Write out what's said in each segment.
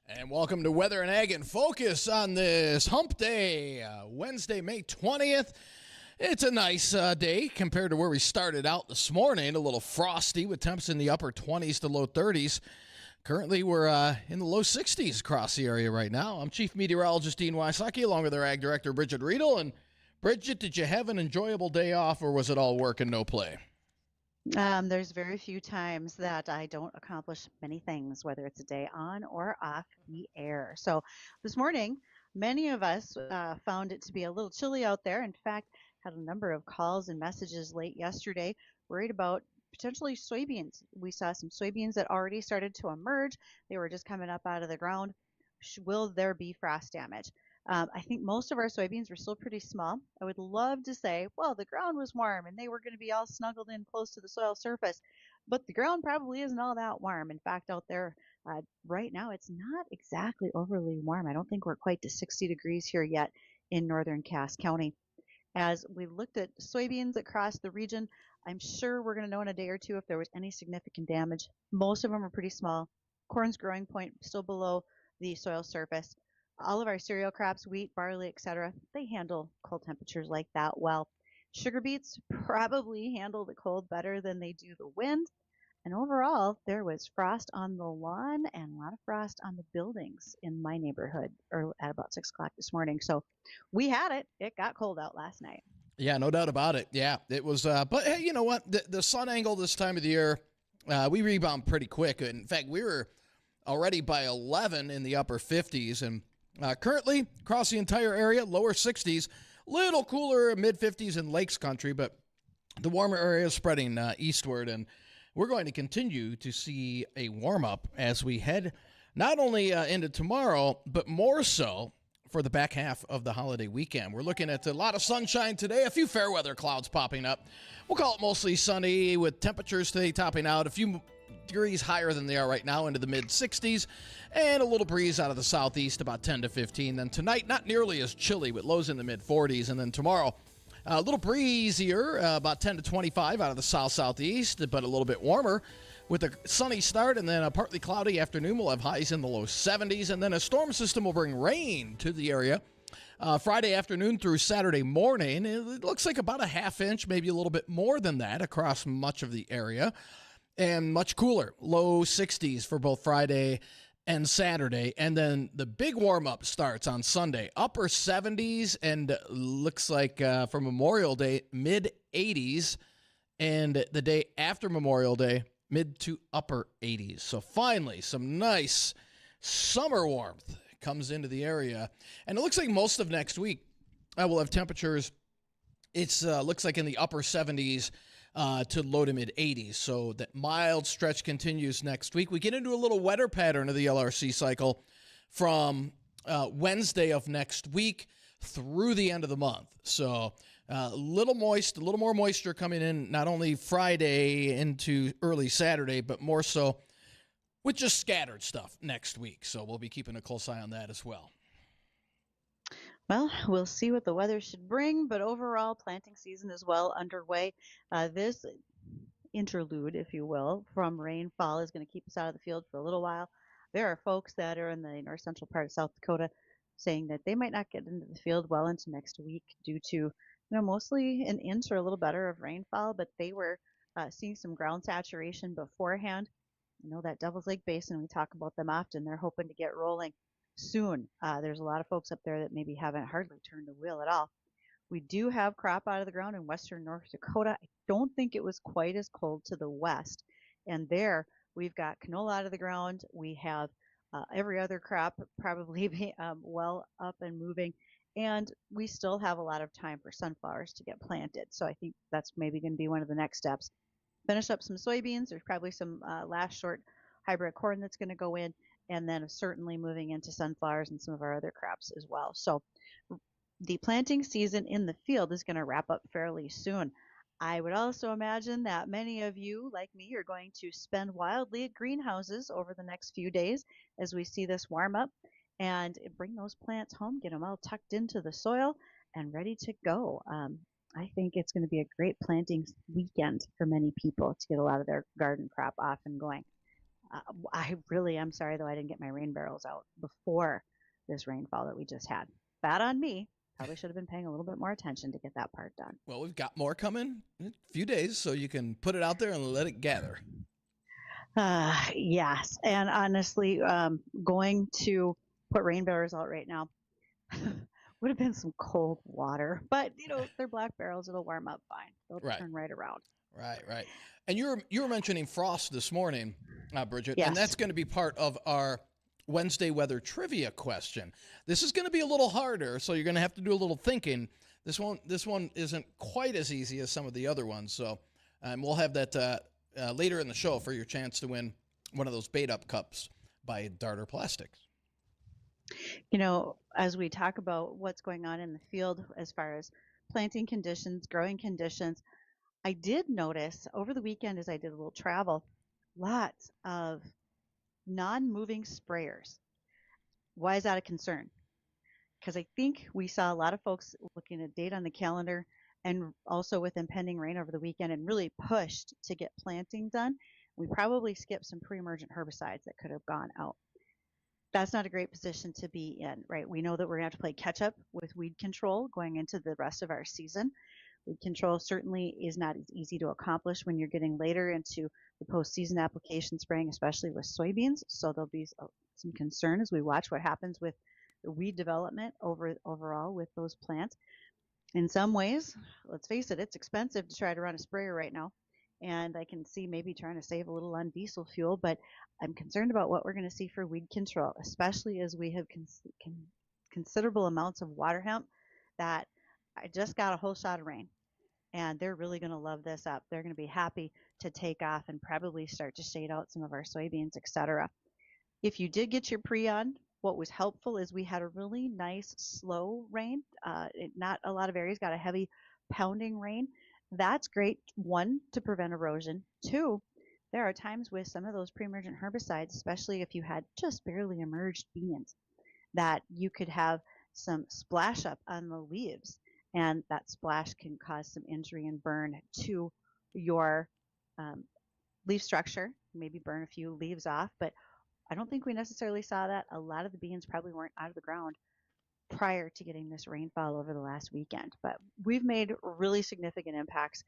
And welcome to Weather and Ag in Focus on this hump day, Wednesday, May 20th. It's a nice day compared to where we started out this morning. A little frosty with temps in the upper 20s to low 30s. Currently, we're in the low 60s across the area right now. I'm Chief Meteorologist Dean Wysocki, along with our Ag Director, Bridgette Readel. And Bridgette, did you have an enjoyable day off, or was it all work and no play? There's very few times that I don't accomplish many things, whether it's a day on or off the air. So this morning, many of us found it to be a little chilly out there. In fact, had a number of calls and messages late yesterday worried about potentially soybeans. We saw some soybeans that already started to emerge. They were just coming up out of the ground. Will there be frost damage? I think most of our soybeans were still pretty small. I would love to say, well, the ground was warm and they were going to be all snuggled in close to the soil surface, but the ground probably isn't all that warm. In fact, out there right now, it's not exactly overly warm. I don't think we're quite to 60 degrees here yet in northern Cass County. As we looked at soybeans across the region, I'm sure we're going to know in a day or two if there was any significant damage. Most of them are pretty small. Corn's growing point still below the soil surface. All of our cereal crops, wheat, barley, etc., they handle cold temperatures like that well. Sugar beets probably handle the cold better than they do the wind. And overall, there was frost on the lawn and a lot of frost on the buildings in my neighborhood at about 6 o'clock this morning. So we had it. It got cold out last night. Yeah, no doubt about it. Yeah, it was. But hey, you know what? The sun angle this time of the year, we rebound pretty quick. In fact, we were already by 11 in the upper 50s, and currently across the entire area, lower 60s, little cooler mid 50s in Lakes Country, but the warmer area is spreading eastward, and we're going to continue to see a warm up as we head not only into tomorrow, but more so for the back half of the holiday weekend. We're looking at a lot of sunshine today, a few fair weather clouds popping up. We'll call it mostly sunny with temperatures today topping out a few degrees higher than they are right now into the mid 60s, and a little breeze out of the southeast about 10 to 15. Then tonight, not nearly as chilly with lows in the mid 40s. And then tomorrow, a little breezier, about 10 to 25 out of the south-southeast, but a little bit warmer with a sunny start, and then a partly cloudy afternoon. We'll have highs in the low 70s, and then a storm system will bring rain to the area Friday afternoon through Saturday morning. It looks like about a half inch, maybe a little bit more than that across much of the area, and much cooler, low 60s for both Friday and Saturday. And then the big warm-up starts on Sunday, upper 70s, and looks like for Memorial Day, mid 80s, and the day after Memorial Day, mid to upper 80s. So finally, some nice summer warmth comes into the area. And it looks like most of next week we'll have temperatures, it's looks like in the upper 70s to low to mid 80s. So that mild stretch continues next week. We get into a little wetter pattern of the LRC cycle from Wednesday of next week through the end of the month. So a little moist, a little more moisture coming in, not only Friday into early Saturday, but more so with just scattered stuff next week. So we'll be keeping a close eye on that as well. Well, we'll see what the weather should bring, but overall, planting season is well underway. This interlude, if you will, from rainfall is going to keep us out of the field for a little while. There are folks that are in the north central part of South Dakota saying that they might not get into the field well into next week due to, mostly an inch or a little better of rainfall, but they were seeing some ground saturation beforehand. That Devil's Lake Basin, we talk about them often. They're hoping to get rolling soon. There's a lot of folks up there that maybe haven't hardly turned the wheel at all. We do have crop out of the ground in western North Dakota. I don't think it was quite as cold to the west. And there we've got canola out of the ground. We have every other crop probably well up and moving. And we still have a lot of time for sunflowers to get planted. So I think that's maybe going to be one of the next steps. Finish up some soybeans. There's probably some last short hybrid corn that's going to go in. And then certainly moving into sunflowers and some of our other crops as well. So the planting season in the field is going to wrap up fairly soon. I would also imagine that many of you, like me, are going to spend wildly at greenhouses over the next few days as we see this warm up, and bring those plants home, get them all tucked into the soil and ready to go. I think it's going to be a great planting weekend for many people to get a lot of their garden crop off and going. I really am sorry, though, I didn't get my rain barrels out before this rainfall that we just had. Bad on me. Probably should have been paying a little bit more attention to get that part done. Well, we've got more coming in a few days, so you can put it out there and let it gather. Yes. And honestly, going to put rain barrels out right now would have been some cold water. But, they're black barrels. It'll warm up fine. They'll Right. turn right around. Right. And you were mentioning frost this morning, Bridgette, Yes. and that's going to be part of our Wednesday weather trivia question. This is going to be a little harder, so you're going to have to do a little thinking. This one isn't quite as easy as some of the other ones, so we'll have that later in the show for your chance to win one of those bait-up cups by Darter Plastics. As we talk about what's going on in the field as far as planting conditions, growing conditions, I did notice over the weekend as I did a little travel, lots of non-moving sprayers. Why is that a concern? Because I think we saw a lot of folks looking at date on the calendar and also with impending rain over the weekend and really pushed to get planting done. We probably skipped some pre-emergent herbicides that could have gone out. That's not a great position to be in, right? We know that we're going to have to play catch up with weed control going into the rest of our season. Weed control certainly is not as easy to accomplish when you're getting later into the postseason application spraying, especially with soybeans. So there'll be some concern as we watch what happens with the weed development overall with those plants. In some ways, let's face it, it's expensive to try to run a sprayer right now. And I can see maybe trying to save a little on diesel fuel, but I'm concerned about what we're going to see for weed control, especially as we have considerable amounts of water hemp that I just got a whole shot of rain. And they're really going to love this up. They're going to be happy to take off and probably start to shade out some of our soybeans, etc. If you did get your pre on, what was helpful is we had a really nice slow rain. Not a lot of areas got a heavy pounding rain. That's great, one, to prevent erosion. Two, there are times with some of those pre-emergent herbicides, especially if you had just barely emerged beans, that you could have some splash up on the leaves, and that splash can cause some injury and burn to your leaf structure, maybe burn a few leaves off, but I don't think we necessarily saw that. A lot of the beans probably weren't out of the ground prior to getting this rainfall over the last weekend, but we've made really significant impacts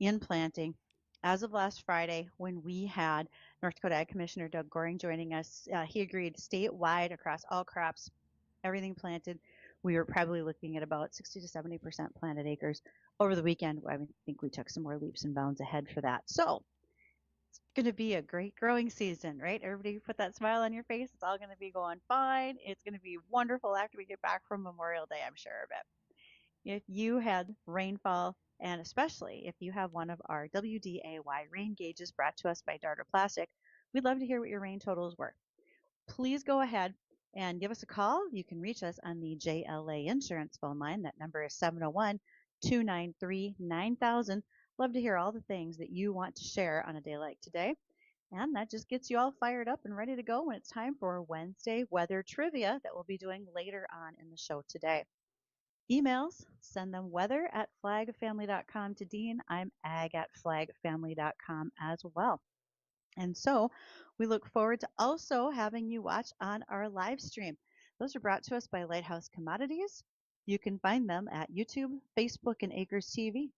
in planting. As of last Friday, when we had North Dakota Ag Commissioner Doug Goring joining us, he agreed statewide across all crops, everything planted. We were probably looking at about 60 to 70% planted acres. Over the weekend, I think we took some more leaps and bounds ahead for that. So it's going to be a great growing season, right? Everybody put that smile on your face. It's all going to be going fine. It's going to be wonderful after we get back from Memorial Day, I'm sure of it. If you had rainfall, and especially if you have one of our WDAY rain gauges brought to us by Darter Plastic, we'd love to hear what your rain totals were. Please go ahead and give us a call. You can reach us on the JLA Insurance phone line. That number is 701-293-9000. Love to hear all the things that you want to share on a day like today. And that just gets you all fired up and ready to go when it's time for Wednesday weather trivia that we'll be doing later on in the show today. Emails, send them weather@flagfamily.com to Dean. I'm ag@flagfamily.com as well. And so we look forward to also having you watch on our live stream. Those are brought to us by Lighthouse Commodities. You can find them at YouTube, Facebook, and Acres TV.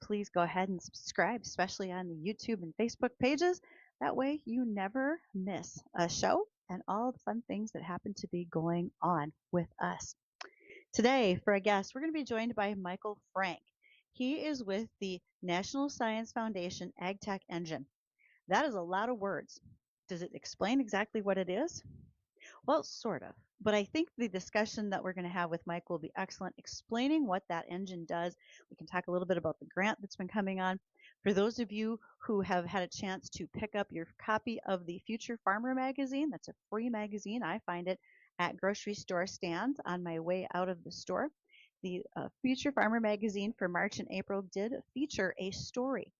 Please go ahead and subscribe, especially on the YouTube and Facebook pages. That way you never miss a show and all the fun things that happen to be going on with us. Today, for a guest, we're going to be joined by Michael Frank. He is with the National Science Foundation AgTech Engine. That is a lot of words. Does it explain exactly what it is? Well, sort of. But I think the discussion that we're going to have with Mike will be excellent, explaining what that engine does. We can talk a little bit about the grant that's been coming on. For those of you who have had a chance to pick up your copy of the Future Farmer magazine, that's a free magazine. I find it at grocery store stands on my way out of the store. The Future Farmer magazine for March and April did feature a story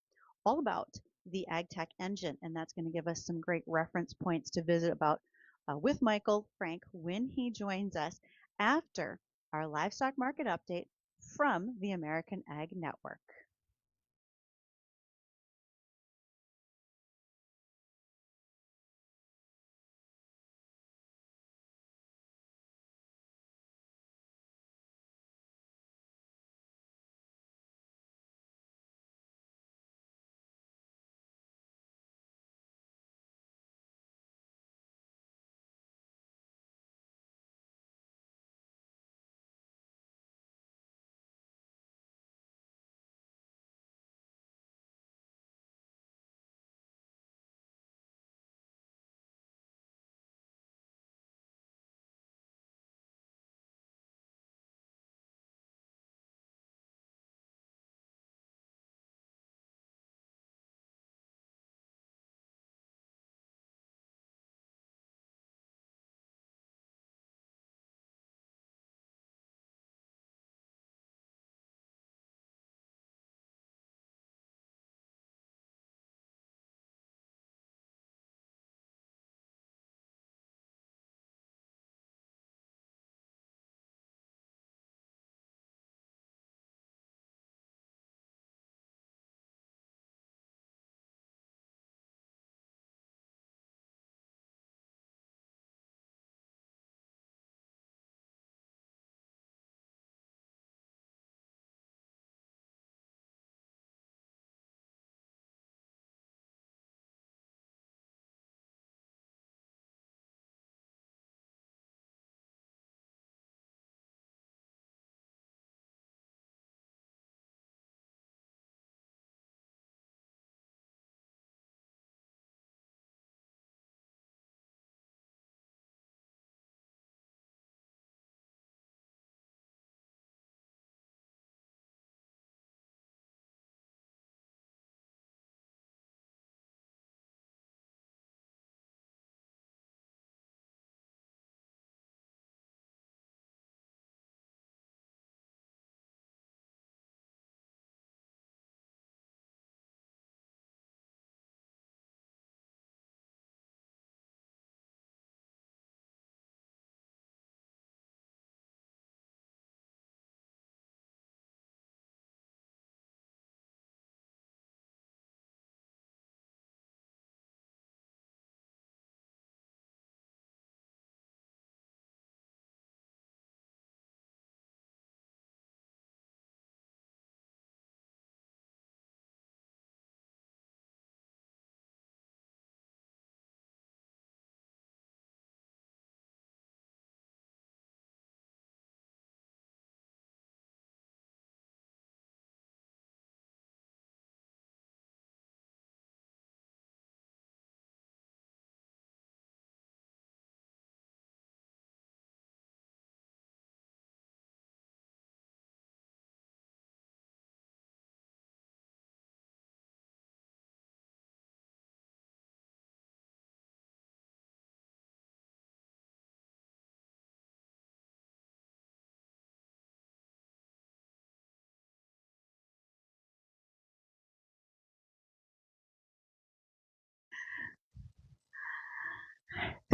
all about the AgTech engine, and that's going to give us some great reference points to visit about with Michael Frank when he joins us after our livestock market update from the American Ag Network.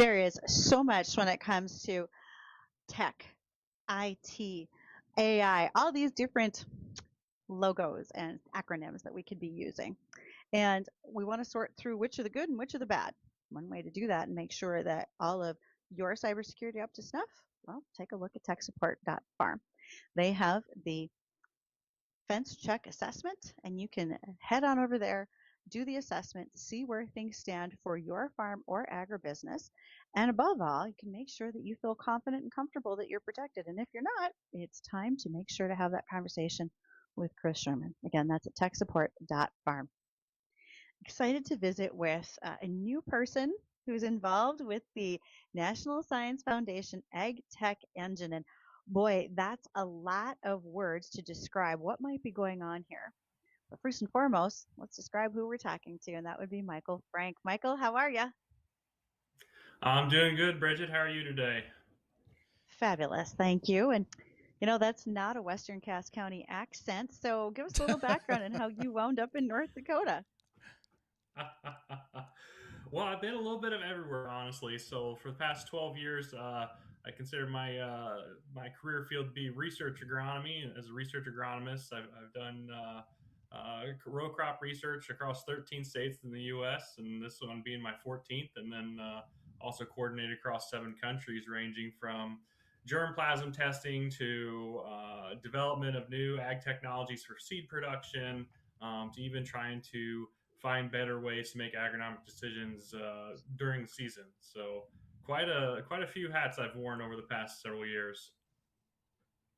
There is so much when it comes to tech, IT, AI, all these different logos and acronyms that we could be using. And we want to sort through which are the good and which are the bad. One way to do that and make sure that all of your cybersecurity up to snuff, well, take a look at techsupport.farm. They have the fence check assessment, and you can head on over there, do the assessment, see where things stand for your farm or agribusiness. And above all, you can make sure that you feel confident and comfortable that you're protected. And if you're not, it's time to make sure to have that conversation with Chris Sherman. Again, that's at techsupport.farm. Excited to visit with a new person who's involved with the National Science Foundation AgTech Engine. And boy, that's a lot of words to describe what might be going on here. But first and foremost, let's describe who we're talking to, and that would be Michael Frank. Michael, how are you? I'm doing good, Bridgette. How are you today? Fabulous, thank you. And that's not a Western Cass County accent, so give us a little background on how you wound up in North Dakota. Well, I've been a little bit of everywhere, honestly. So for the past 12 years, I consider my career field to be research agronomy. As a research agronomist, I've done row crop research across 13 states in the U.S., and this one being my 14th, and then also coordinated across 7 countries, ranging from germplasm testing to development of new ag technologies for seed production, to even trying to find better ways to make agronomic decisions during the season. So quite a few hats I've worn over the past several years.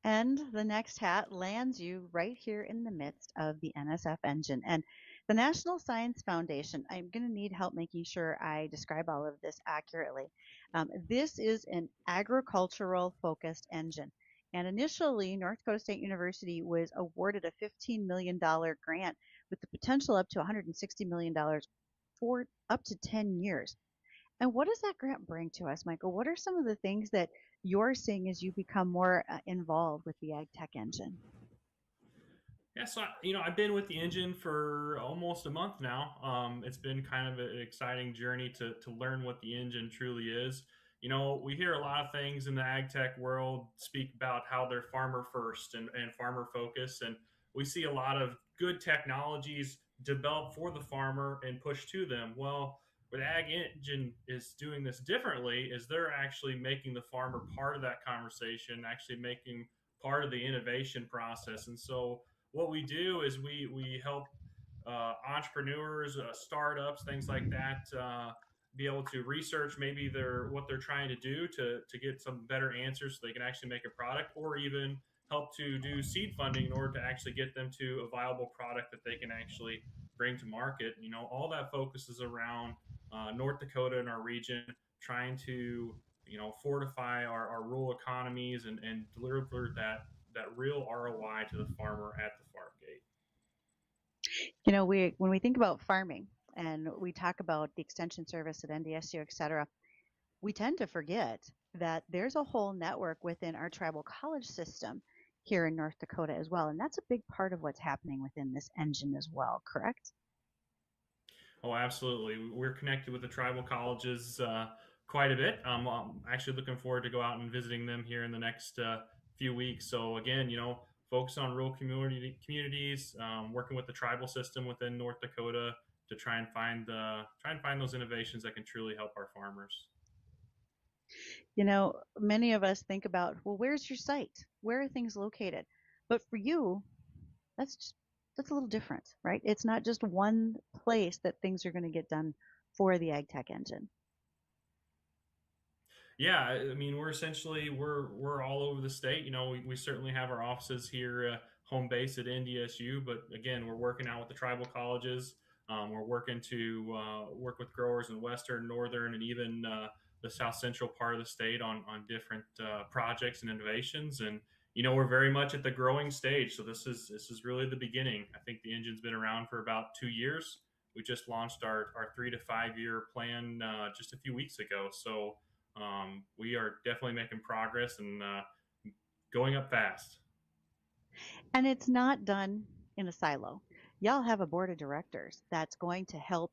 And the next hat lands you right here in the midst of the NSF engine. And the National Science Foundation, I'm going to need help making sure I describe all of this accurately. This is an agricultural focused engine. And initially, North Dakota State University was awarded a $15 million grant with the potential up to $160 million for up to 10 years. And what does that grant bring to us, Michael? What are some of the things that you're seeing as you become more involved with the Ag Tech Engine? Yeah, so I've been with the engine for almost a month now. It's been kind of an exciting journey to learn what the engine truly is. We hear a lot of things in the ag tech world speak about how they're farmer first and farmer focused, and we see a lot of good technologies developed for the farmer and pushed to them. Well, what ag engine is doing this differently is they're actually making the farmer part of that conversation, actually making part of the innovation process. And so what we do is we help entrepreneurs, startups, things like that, be able to research maybe what they're trying to do to get some better answers so they can actually make a product, or even help to do seed funding in order to actually get them to a viable product that they can actually bring to market. All that focuses around North Dakota and our region, trying to fortify our rural economies and deliver that real ROI to the farmer at the farm gate. When we think about farming and we talk about the extension service at NDSU, et cetera, we tend to forget that there's a whole network within our tribal college system here in North Dakota as well. And that's a big part of what's happening within this engine as well, correct? Oh, absolutely. We're connected with the tribal colleges quite a bit. I'm actually looking forward to go out and visiting them here in the next few weeks. So again, focus on rural communities, working with the tribal system within North Dakota to try and find those innovations that can truly help our farmers. Many of us think about, well, where's your site? Where are things located? But for you, that's that's a little different, right? It's not just one place that things are going to get done for the Ag Tech Engine. Yeah, I mean, we're all over the state. We certainly have our offices here, home base at NDSU, but again, we're working out with the tribal colleges. We're working to work with growers in western, northern, and even the south central part of the state on different projects and innovations. And we're very much at the growing stage, so this is really the beginning. I think the engine's been around for about 2 years. We just launched our 3 to 5 year plan just a few weeks ago. So we are definitely making progress and going up fast. And it's not done in a silo. Y'all have a board of directors that's going to help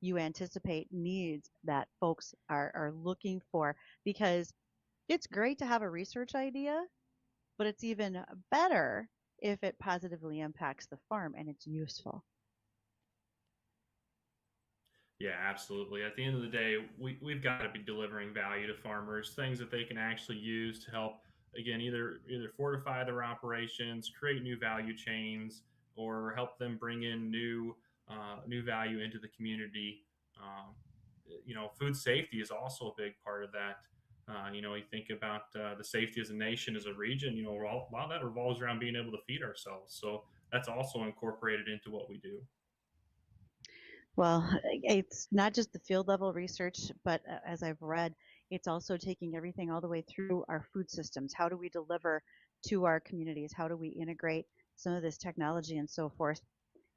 you anticipate needs that folks are looking for, because it's great to have a research idea, but it's even better if it positively impacts the farm and it's useful. Yeah, absolutely. At the end of the day, we've got to be delivering value to farmers, things that they can actually use to help, again, either fortify their operations, create new value chains, or help them bring in new value into the community. Food safety is also a big part of that. You think about the safety as a nation, as a region. A lot of that revolves around being able to feed ourselves. So that's also incorporated into what we do. Well, it's not just the field level research, but as I've read, it's also taking everything all the way through our food systems. How do we deliver to our communities? How do we integrate some of this technology and so forth?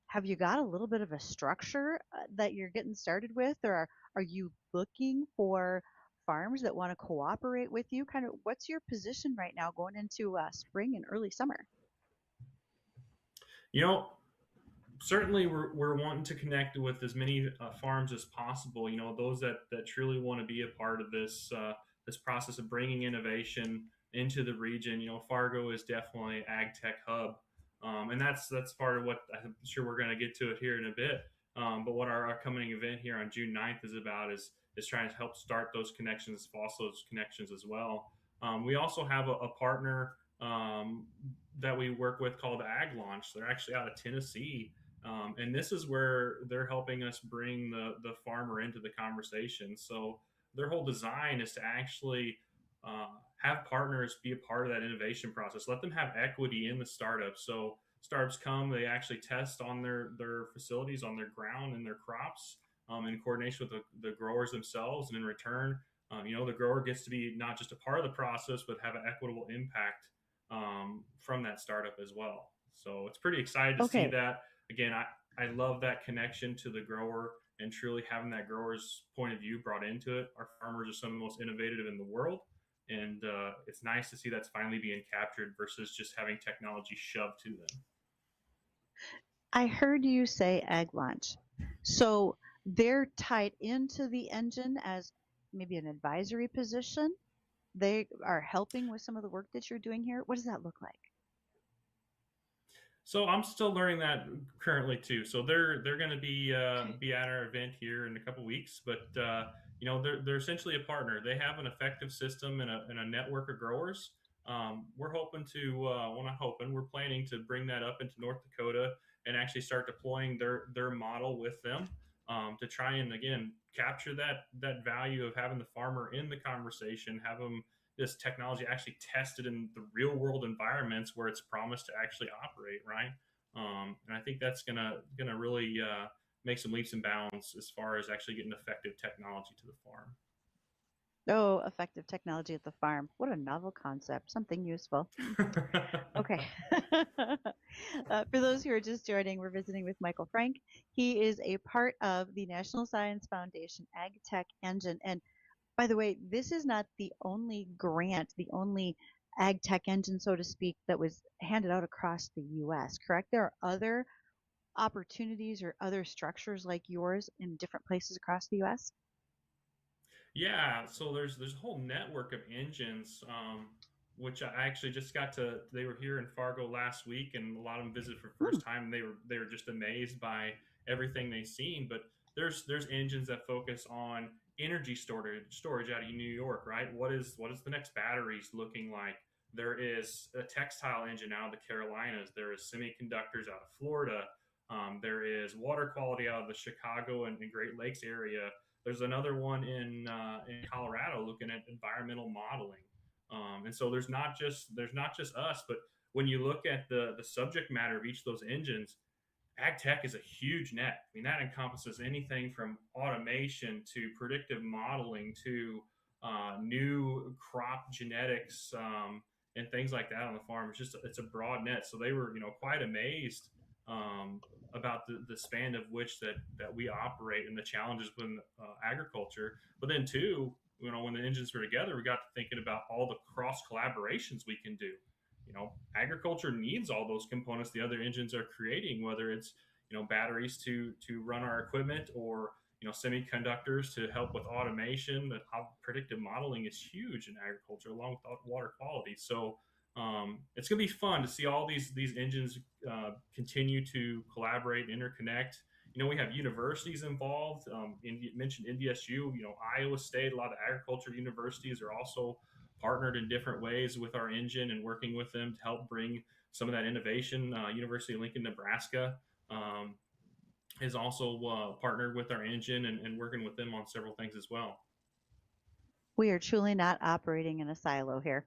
Have you got a little bit of a structure that you're getting started with, or are you looking for farms that want to cooperate with you? Kind of, what's your position right now going into spring and early summer? You know, Certainly we're wanting to connect with as many farms as possible. Those that truly want to be a part of this process of bringing innovation into the region. Fargo is definitely ag tech hub, and that's part of what I'm sure we're going to get to it here in a bit. But what our upcoming event here on June 9th is about is trying to help start those connections, foster those connections as well. We also have a partner that we work with called Ag Launch. They're actually out of Tennessee, and this is where they're helping us bring the farmer into the conversation. So their whole design is to actually have partners be a part of that innovation process. Let them have equity in the startup. So startups come, they actually test on their facilities, on their ground and their crops, in coordination with the growers themselves. And in return, the grower gets to be not just a part of the process, but have an equitable impact from that startup as well. So it's pretty excited to see Okay. that. Again, I love that connection to the grower and truly having that grower's point of view brought into it. Our farmers are some of the most innovative in the world. And it's nice to see that's finally being captured versus just having technology shoved to them. I heard you say Ag Launch. So they're tied into the engine as maybe an advisory position. They are helping with some of the work that you're doing here. What does that look like? So I'm still learning that currently too. So they're going to be at our event here in a couple weeks, but they're essentially a partner. They have an effective system and a network of growers. We're hoping to well, not hoping, we're planning to bring that up into North Dakota and actually start deploying their model with them, to try and again capture that value of having the farmer in the conversation, have them this technology actually tested in the real world environments where it's promised to actually operate, right? And I think that's gonna really make some leaps and bounds as far as actually getting effective technology to the farm. Oh, effective technology at the farm. What a novel concept, something useful. Okay. For those who are just joining, we're visiting with Michael Frank. He is a part of the National Science Foundation AgTech Engine. And by the way, this is not the only grant, the only ag tech engine, so to speak, that was handed out across the U.S., correct? There are other opportunities or other structures like yours in different places across the U.S.? Yeah, so there's a whole network of engines, which I actually just got to. They were here in Fargo last week, and a lot of them visited for the Hmm. first time. And they were just amazed by everything they've seen. But there's engines that focus on energy storage out of New York, right? What is the next batteries looking like? There is a textile engine out of the Carolinas. There is semiconductors out of Florida. There is water quality out of the Chicago and Great Lakes area. There's another one in Colorado looking at environmental modeling, and so there's not just us, but when you look at the subject matter of each of those engines, ag tech is a huge net. I mean, that encompasses anything from automation to predictive modeling to new crop genetics, and things like that on the farm. It's a broad net. So they were quite amazed about the span of which that we operate and the challenges within agriculture. But then too, when the engines were together, we got to thinking about all the cross collaborations we can do. Agriculture needs all those components the other engines are creating, whether it's batteries to run our equipment, or semiconductors to help with automation. That how predictive modeling is huge in agriculture, along with water quality. So it's going to be fun to see all these engines continue to collaborate, interconnect. We have universities involved. Mentioned NDSU. Iowa State. A lot of agriculture universities are also partnered in different ways with our engine and working with them to help bring some of that innovation. University of Lincoln, Nebraska. Is also partnered with our engine and working with them on several things as well. We are truly not operating in a silo here.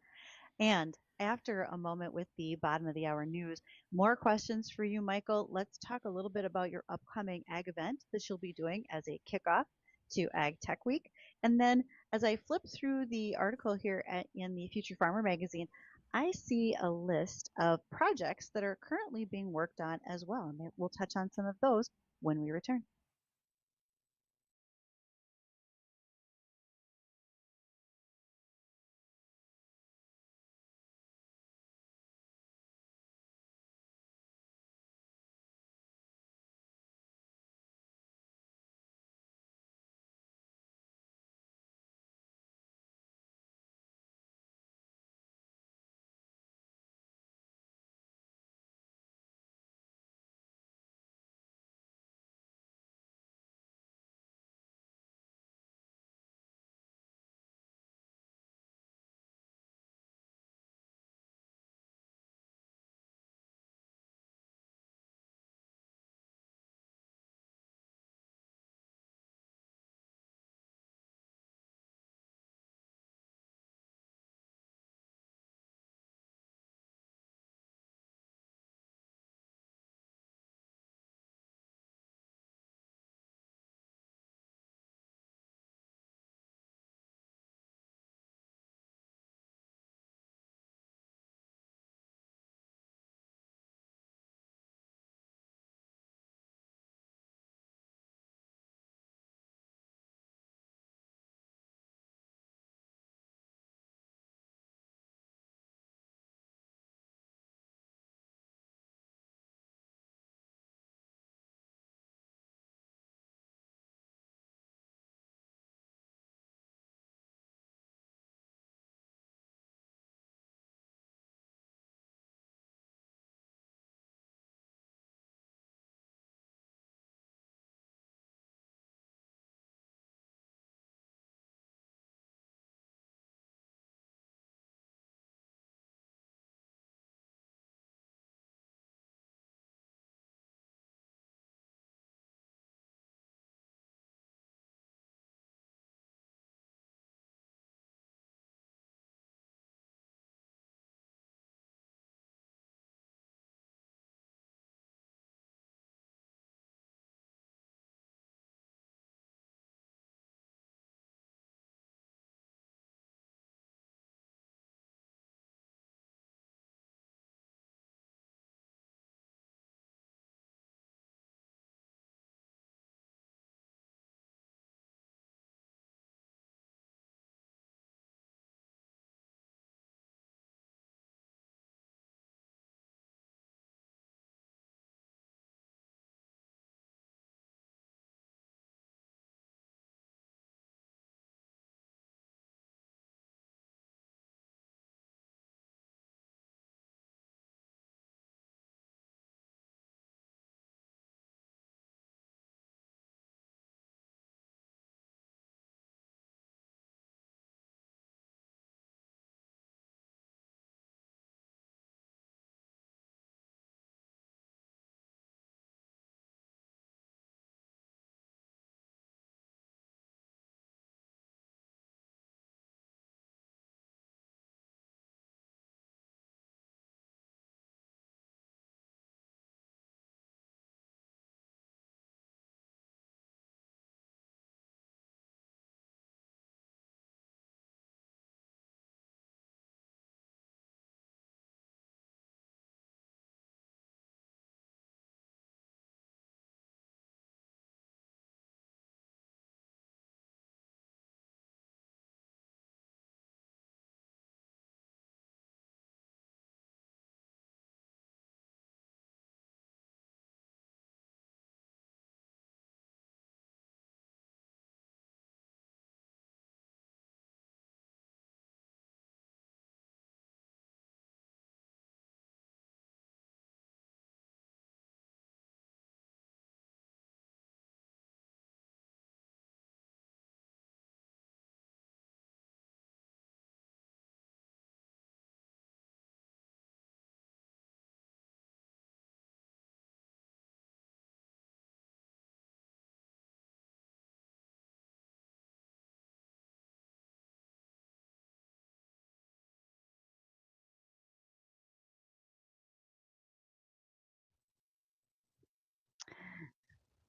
And after a moment with the bottom of the hour news, more questions for you, Michael. Let's talk a little bit about your upcoming ag event that you'll be doing as a kickoff to Ag Tech Week. And then as I flip through the article here in the Future Farmer magazine, I see a list of projects that are currently being worked on as well. And we'll touch on some of those when we return.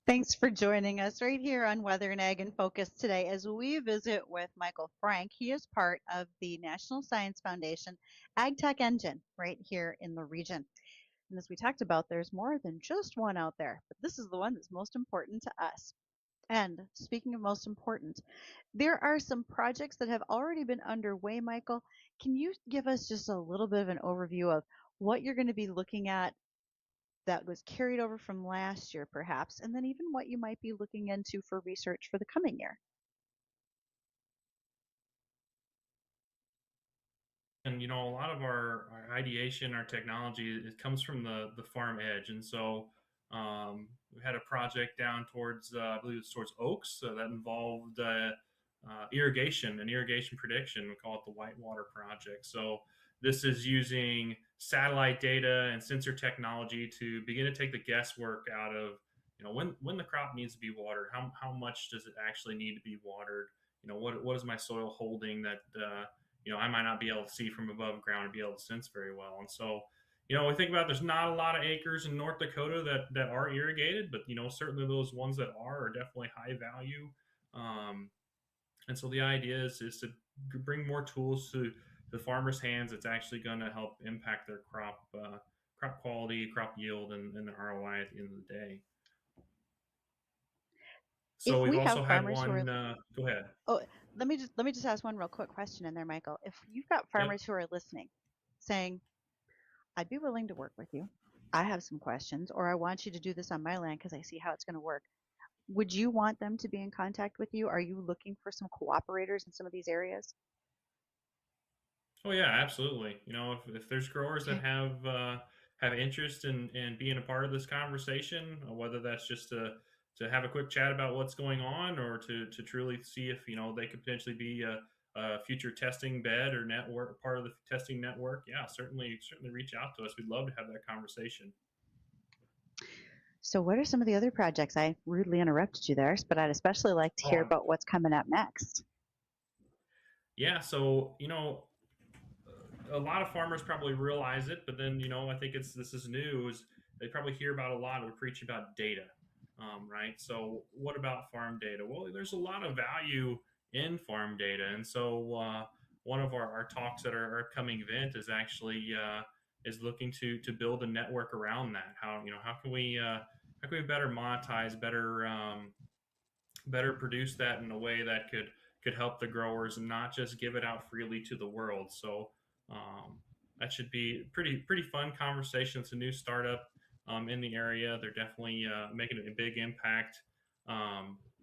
Thanks for joining us right here on Weather and Ag in Focus today as we visit with Michael Frank. He is part of the National Science Foundation AgTech Engine right here in the region. And as we talked about, there's more than just one out there, but this is the one that's most important to us. And speaking of most important, there are some projects that have already been underway, Michael. Can you give us just a little bit of an overview of what you're going to be looking at that was carried over from last year, perhaps, and then even what you might be looking into for research for the coming year? And a lot of our ideation, our technology, it comes from the farm edge. And so we had a project down towards, I believe it's towards Oaks, that involved irrigation and irrigation prediction. We call it the Whitewater Project. So this is using satellite data and sensor technology to begin to take the guesswork out of, when the crop needs to be watered, how much does it actually need to be watered? What is my soil holding that I might not be able to see from above ground and be able to sense very well. And so, we think about there's not a lot of acres in North Dakota that are irrigated, but certainly those ones that are definitely high value. And so the idea is to bring more tools to the farmers' hands. It's actually going to help impact their crop quality, crop yield, and the ROI at the end of the day. So If we've we have also had farmers who one. are, Go ahead. oh, let me just ask one real quick question in there, Michael. If you've got Yep. farmers who are listening, saying, "I'd be willing to work with you. I have some questions, or I want you to do this on my land because I see how it's going to work." Would you want them to be in contact with you? Are you looking for some cooperators in some of these areas? Oh yeah, absolutely. If there's growers that Okay. have interest in being a part of this conversation, whether that's just to have a quick chat about what's going on, or to truly see if they could potentially be a future testing bed or network part of the testing network, yeah, certainly reach out to us. We'd love to have that conversation. So, what are some of the other projects? I rudely interrupted you there, but I'd especially like to hear Oh, about what's coming up next. yeah. So a lot of farmers probably realize it, but then I think this is news. They probably hear about a lot. We preach about data, right? So what about farm data? Well, there's a lot of value in farm data, and so one of our talks at our upcoming event is actually is looking to build a network around that. How can we better monetize, better produce that in a way that could help the growers and not just give it out freely to the world. So um, that should be pretty fun conversation. It's a new startup in the area. They're definitely making a big impact.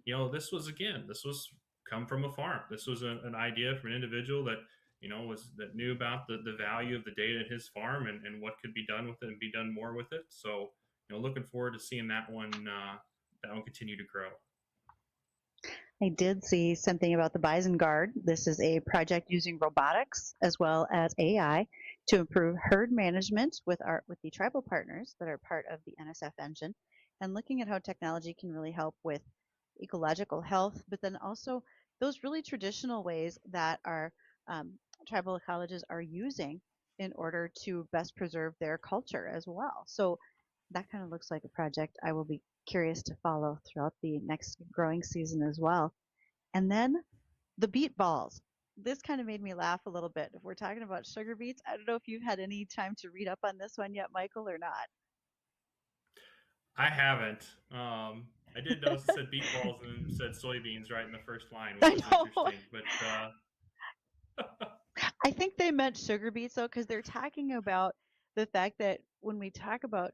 This was come from a farm. This was an idea from an individual that that knew about the value of the data in his farm, and what could be done with it and be done more with it. So looking forward to seeing that one continue to grow. I did see something about the Bison Guard. This is a project using robotics as well as AI to improve herd management with the tribal partners that are part of the NSF engine, and looking at how technology can really help with ecological health, but then also those really traditional ways that our um, tribal ecologists are using in order to best preserve their culture as well. So that kind of looks like a project I will be curious to follow throughout the next growing season as well. And then the beet balls. This kind of made me laugh a little bit. If we're talking about sugar beets, I don't know if you've had any time to read up on this one yet, Michael, or not. I haven't. I did notice it said beet balls and then said soybeans right in the first line, which I was know. interesting. But I think they meant sugar beets though, because they're talking about the fact that when we talk about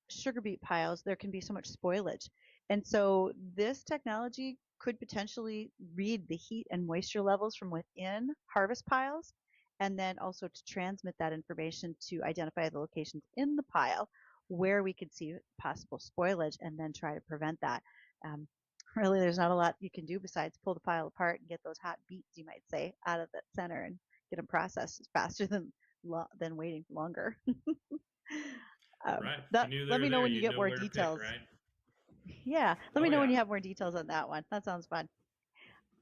sugar beet piles, there can be so much spoilage. And so this technology could potentially read the heat and moisture levels from within harvest piles, and then also to transmit that information to identify the locations in the pile where we could see possible spoilage and then try to prevent that. Um, Really, there's not a lot you can do besides pull the pile apart and get those hot beets, you might say, out of that center and get them processed faster than waiting longer. right, if you That knew they let were me know there, when you you'd get know more where to pick, details. right? Yeah, let Oh me know when yeah. you have more details on that one. That sounds fun.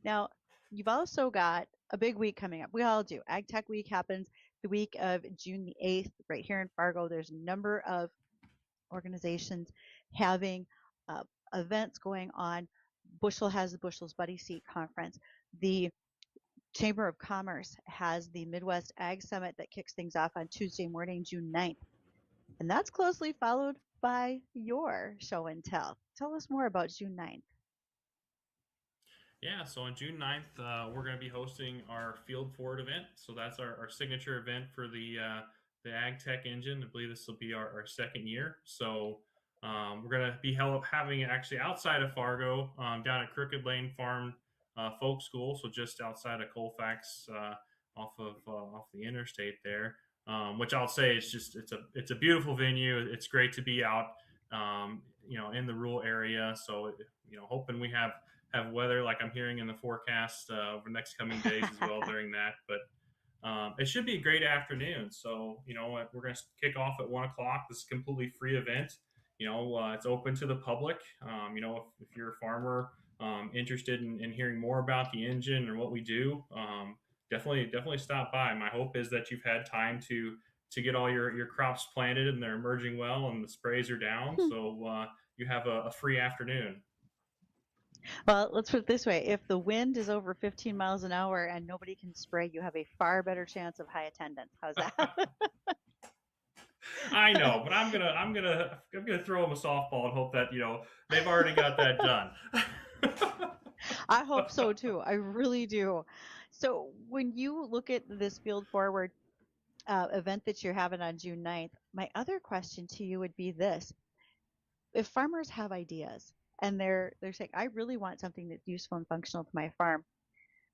Now, you've also got a big week coming up. We all do. Ag Tech Week happens the week of June the 8th right here in Fargo. There's a number of organizations having events going on. Bushel has the Bushel's Buddy Seat Conference. The Chamber of Commerce has the Midwest Ag Summit that kicks things off on Tuesday morning, June 9th. And that's closely followed by your show and tell. Tell us more about June 9th. Yeah, so on June 9th, we're going to be hosting our Field Forward event. So that's our signature event for the AgTech Engine. I believe this will be our second year. So we're going to be having it actually outside of Fargo, down at Crooked Lane Farm Folk School, so just outside of Colfax, off the interstate there. Which I'll say it's a beautiful venue. It's great to be out, in the rural area. So hoping we have weather like I'm hearing in the forecast over the next coming days as well during that. But it should be a great afternoon. So, we're going to kick off at 1 o'clock. This is a completely free event. It's open to the public. If you're a farmer interested in hearing more about the engine or what we do, definitely stop by. My hope is that you've had time to get all your crops planted and they're emerging well and the sprays are down. So you have a free afternoon. Well, let's put it this way. If the wind is over 15 miles an hour and nobody can spray, you have a far better chance of high attendance. How's that? I know, but I'm gonna throw them a softball and hope that they've already got that done. I hope so too. I really do. So when you look at this Field Forward event that you're having on June 9th, my other question to you would be this. If farmers have ideas and they're saying, I really want something that's useful and functional to my farm,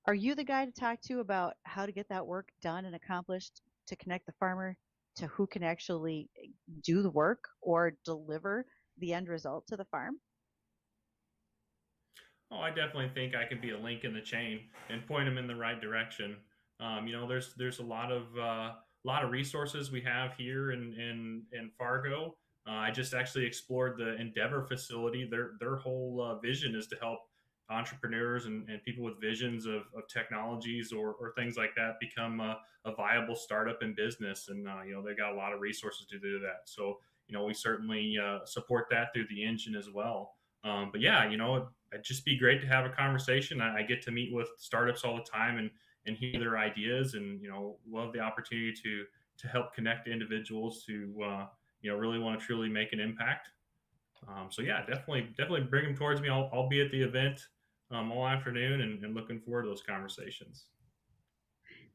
are you the guy to talk to about how to get that work done and accomplished, to connect the farmer to who can actually do the work or deliver the end result to the farm? Oh, I definitely think I could be a link in the chain and point them in the right direction. There's a lot of resources we have here in Fargo. I just actually explored the Endeavor facility. Their whole vision is to help entrepreneurs and people with visions of technologies or things like that become a viable startup in business. And they've got a lot of resources to do that. So we certainly support that through the engine as well. But yeah, it'd just be great to have a conversation. I get to meet with startups all the time and hear their ideas, and love the opportunity to help connect individuals who really want to truly make an impact. So yeah, definitely bring them towards me. I'll be at the event all afternoon and looking forward to those conversations.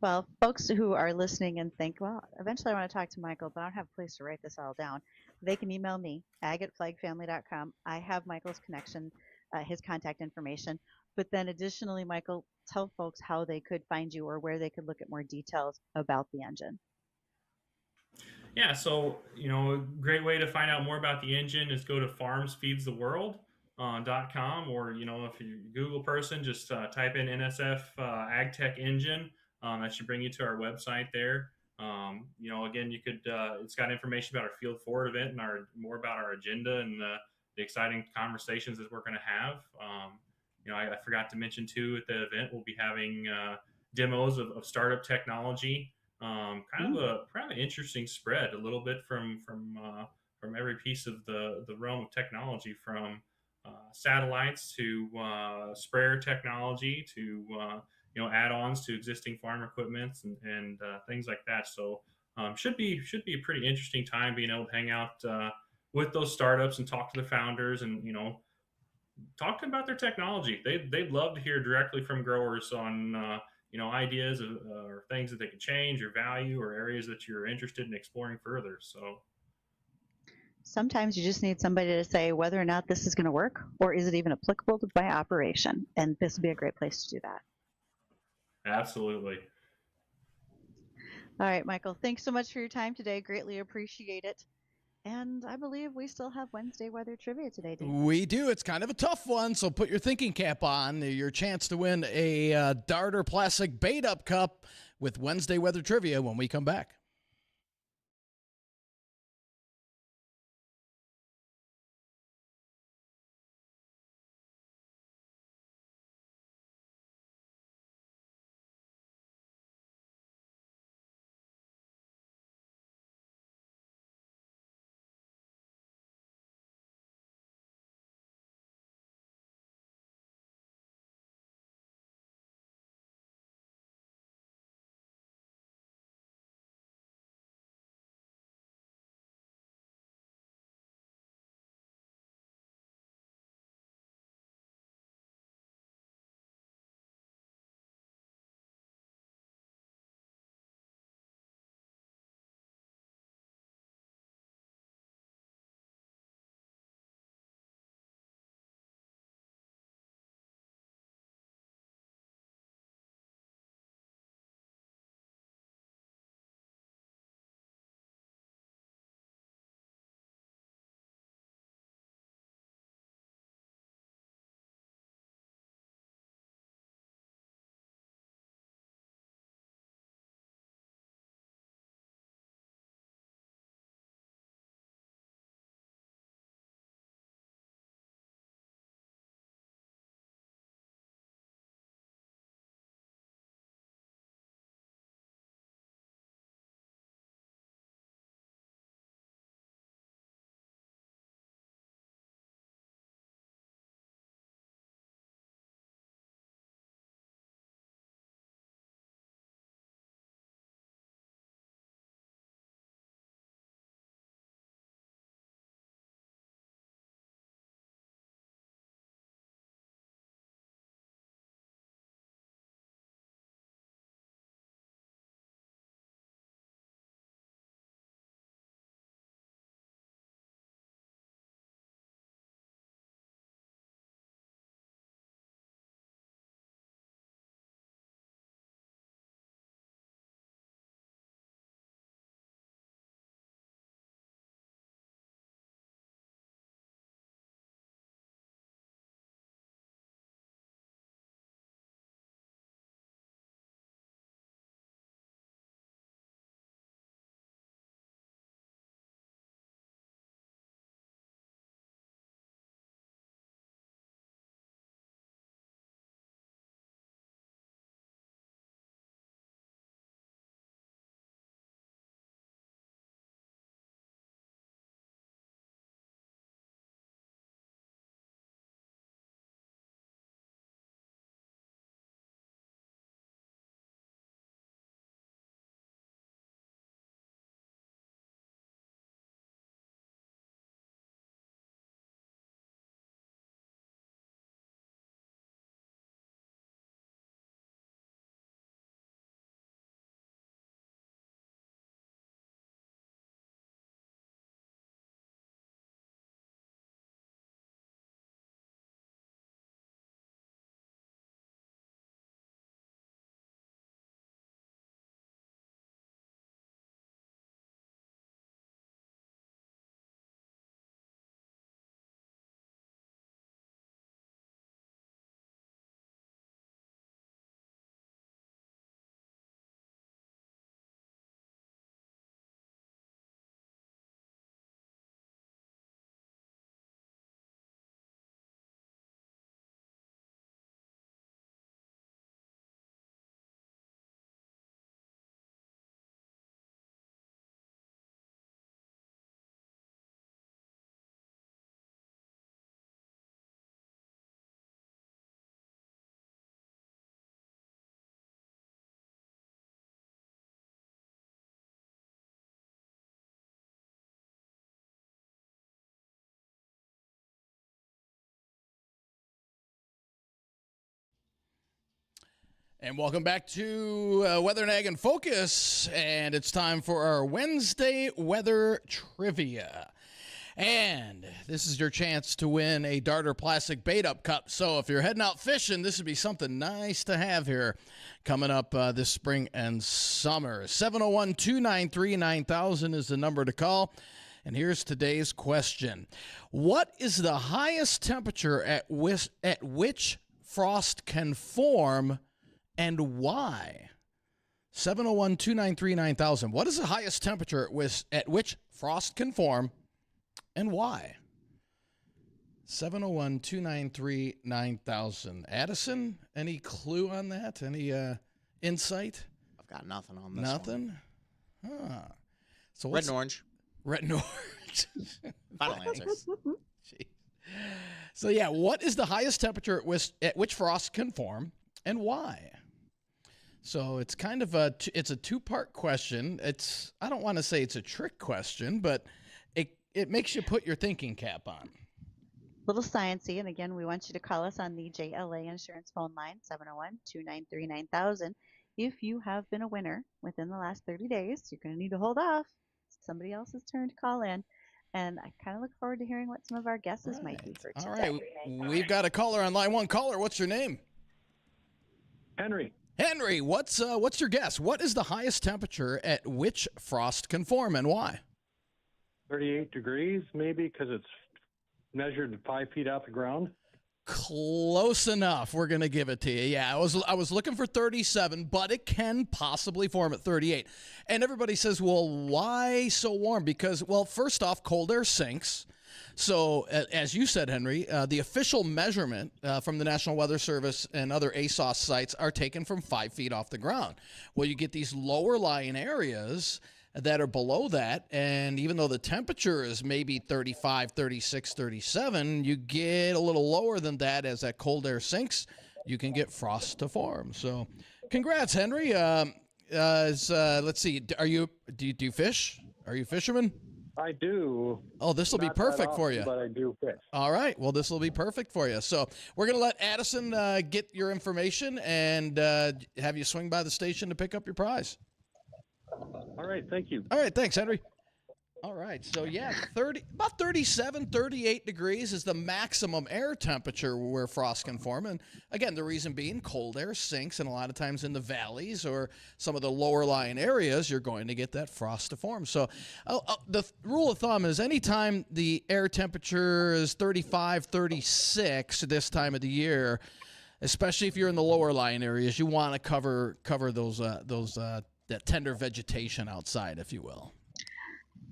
Well, folks who are listening and think, well, eventually I want to talk to Michael, but I don't have a place to write this all down, they can email me, ag@flagfamily.com. I have Michael's connection, his contact information. But then additionally, Michael, tell folks how they could find you or where they could look at more details about the engine. Yeah, so a great way to find out more about the engine is go to farmsfeedstheworld.com, or if you're a Google person, just type in NSF AgTech Engine. That should bring you to our website there. Again, you could it's got information about our Field Forward event and more about our agenda and the exciting conversations that we're going to have. I forgot to mention too, at the event we'll be having demos of startup technology. Kind of an interesting spread, a little bit from every piece of the realm of technology, from satellites to sprayer technology to add-ons to existing farm equipment and things like that. So should be a pretty interesting time being able to hang out with those startups and talk to the founders and talk about their technology. They'd love to hear directly from growers on ideas or things that they could change or value or areas that you're interested in exploring further. So sometimes you just need somebody to say whether or not this is going to work, or is it even applicable to my operation? And this would be a great place to do that. Absolutely. All right, Michael, thanks so much for your time today. Greatly appreciate it. And I believe we still have Wednesday weather trivia today, Dave. We do. It's kind of a tough one, so put your thinking cap on. Your chance to win a Darter Plastic Bait Up Cup with Wednesday weather trivia when we come back. And welcome back to Weather and Ag in Focus. And it's time for our Wednesday weather trivia. And this is your chance to win a Darter Plastic Bait-Up Cup. So if you're heading out fishing, this would be something nice to have here coming up this spring and summer. 701-293-9000 is the number to call. And here's today's question. What is the highest temperature at which frost can form and why? 701-293-9000. What is the highest temperature at which frost can form and why? 701-293-9000. Addison, any clue on that? Any insight? I've got nothing on this Nothing? one. Huh. So Red and orange. Red and orange. Final answer. Jeez. So, yeah, what is the highest temperature at which frost can form and why? So it's kind of it's a two-part question. I don't want to say it's a trick question, but it makes you put your thinking cap on. Little sciencey, and again, we want you to call us on the JLA Insurance phone line, 701-293-9000. If you have been a winner within the last 30 days, you're going to need to hold off. It's somebody else's turn to call in. And I kind of look forward to hearing what some of our guesses might be for today. All right, we've got a caller on line one. Caller, what's your name? Henry. Henry, what's your guess? What is the highest temperature at which frost can form and why? 38 degrees, maybe, because it's measured 5 feet off the ground. Close enough. We're going to give it to you. Yeah, I was looking for 37, but it can possibly form at 38. And everybody says, well, why so warm? Because, well, first off, cold air sinks. So, as you said, Henry, the official measurement from the National Weather Service and other ASOS sites are taken from 5 feet off the ground. Well, you get these lower lying areas that are below that, and even though the temperature is maybe 35, 36, 37, you get a little lower than that as that cold air sinks. You can get frost to form. So, congrats, Henry. Let's see. Do you fish? Are you a fisherman? I do. Oh, this will be Not perfect that for often, you. But I do fish. All right. Well, this will be perfect for you. So we're going to let Addison get your information and have you swing by the station to pick up your prize. All right. Thank you. All right. Thanks, Henry. All right. So, yeah, about 37, 38 degrees is the maximum air temperature where frost can form. And, again, the reason being cold air sinks, and a lot of times in the valleys or some of the lower lying areas, you're going to get that frost to form. So the rule of thumb is anytime the air temperature is 35, 36 this time of the year, especially if you're in the lower lying areas, you want to cover that tender vegetation outside, if you will.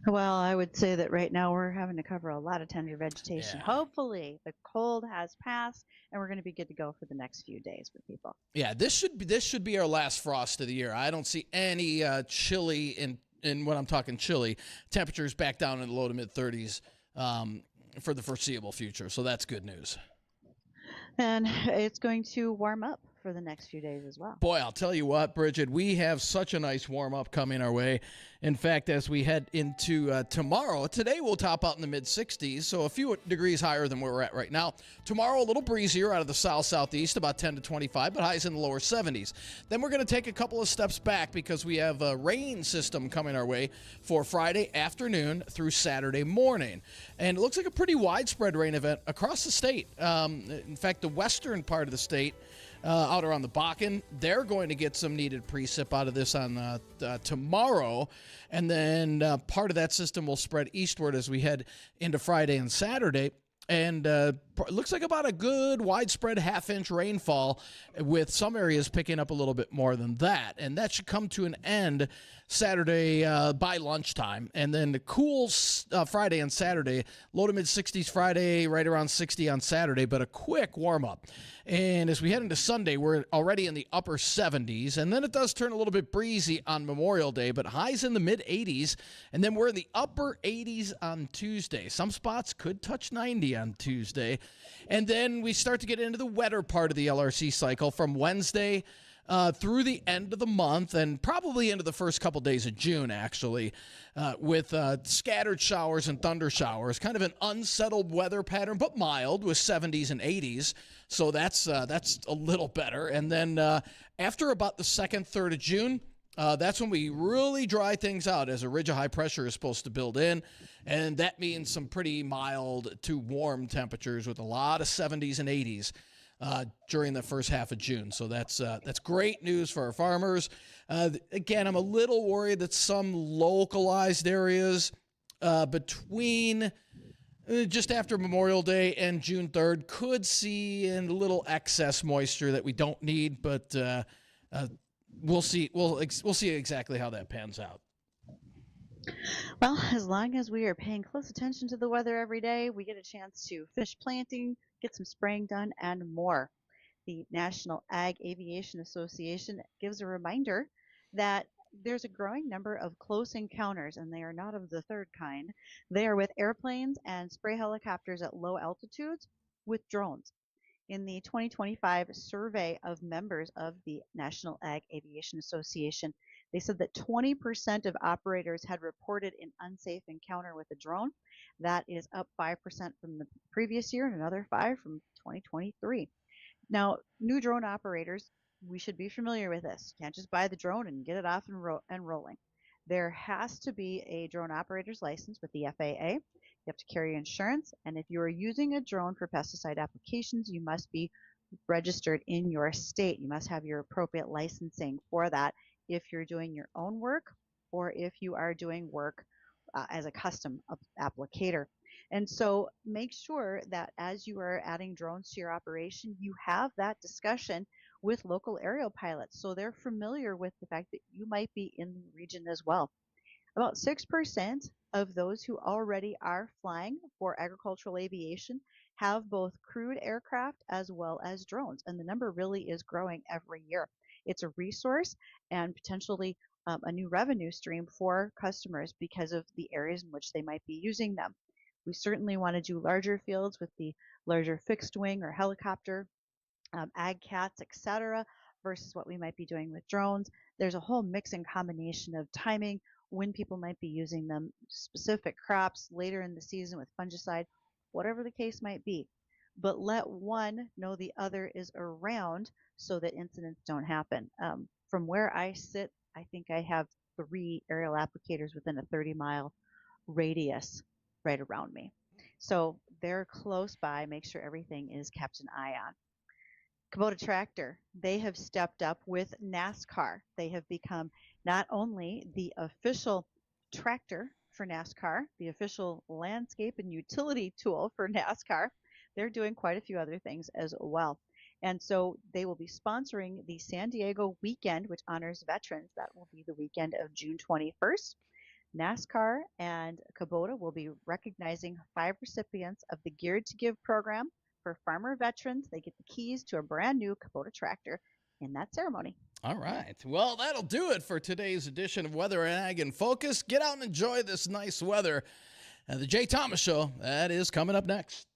Well, I would say that right now we're having to cover a lot of tender vegetation. Yeah. Hopefully, the cold has passed, and we're going to be good to go for the next few days for people. Yeah, this should be our last frost of the year. I don't see any chilly in when I'm talking chilly temperatures back down in the low to mid 30s for the foreseeable future. So that's good news. And it's going to warm up for the next few days as well. Boy, I'll tell you what, Bridgette, we have such a nice warm-up coming our way. In fact, as we head into tomorrow, today we'll top out in the mid-60s, so a few degrees higher than where we're at right now. Tomorrow, a little breezier out of the south-southeast, about 10 to 25, but highs in the lower 70s. Then we're going to take a couple of steps back because we have a rain system coming our way for Friday afternoon through Saturday morning. And it looks like a pretty widespread rain event across the state. In fact, the western part of the state, out around the Bakken, they're going to get some needed precip out of this on tomorrow. And then part of that system will spread eastward as we head into Friday and Saturday. And it looks like about a good widespread half-inch rainfall with some areas picking up a little bit more than that. And that should come to an end Saturday by lunchtime. And then the cool Friday and Saturday, low to mid-60s Friday, right around 60 on Saturday, but a quick warm-up. And as we head into Sunday, we're already in the upper 70s. And then it does turn a little bit breezy on Memorial Day, but highs in the mid-80s. And then we're in the upper 80s on Tuesday. Some spots could touch 90 on Tuesday. And then we start to get into the wetter part of the LRC cycle from Wednesday through the end of the month and probably into the first couple days of June, actually, with scattered showers and thunder showers. Kind of an unsettled weather pattern, but mild with 70s and 80s. So that's a little better. And then after about the 2nd, 3rd of June, that's when we really dry things out as a ridge of high pressure is supposed to build in. And that means some pretty mild to warm temperatures with a lot of 70s and 80s during the first half of June. So that's great news for our farmers. Again, I'm a little worried that some localized areas between just after Memorial Day and June 3rd could see a little excess moisture that we don't need, but we'll see. We'll see exactly how that pans out. Well, as long as we are paying close attention to the weather every day, we get a chance to finish planting, get some spraying done, and more. The National Ag Aviation Association gives a reminder that there's a growing number of close encounters, and they are not of the third kind. They are with airplanes and spray helicopters at low altitudes with drones. In the 2025 survey of members of the National Ag Aviation Association, they said that 20% of operators had reported an unsafe encounter with a drone. That is up 5% from the previous year and another 5% from 2023. Now, new drone operators, we should be familiar with this. You can't just buy the drone and get it off and rolling. There has to be a drone operator's license with the FAA. You have to carry insurance, and if you are using a drone for pesticide applications, you must be registered in your state. You must have your appropriate licensing for that if you're doing your own work or if you are doing work as a custom applicator. And so make sure that as you are adding drones to your operation, you have that discussion with local aerial pilots so they're familiar with the fact that you might be in the region as well. About 6% of those who already are flying for agricultural aviation have both crewed aircraft as well as drones, and the number really is growing every year. It's a resource and potentially a new revenue stream for customers because of the areas in which they might be using them. We certainly want to do larger fields with the larger fixed wing or helicopter, ag cats, etc., versus what we might be doing with drones. There's a whole mix and combination of timing, when people might be using them, specific crops later in the season with fungicide, whatever the case might be. But let one know the other is around so that incidents don't happen. From where I sit, I think I have 3 aerial applicators within a 30-mile radius right around me. So they're close by. Make sure everything is kept an eye on. Kubota Tractor, they have stepped up with NASCAR. They have become not only the official tractor for NASCAR, the official landscape and utility tool for NASCAR, they're doing quite a few other things as well. And so they will be sponsoring the San Diego weekend, which honors veterans. That will be the weekend of June 21st. NASCAR and Kubota will be recognizing 5 recipients of the Geared to Give program for farmer veterans. They get the keys to a brand new Kubota tractor in that ceremony. All right. Well, that'll do it for today's edition of Weather and Ag in Focus. Get out and enjoy this nice weather. The Jay Thomas Show, that is coming up next.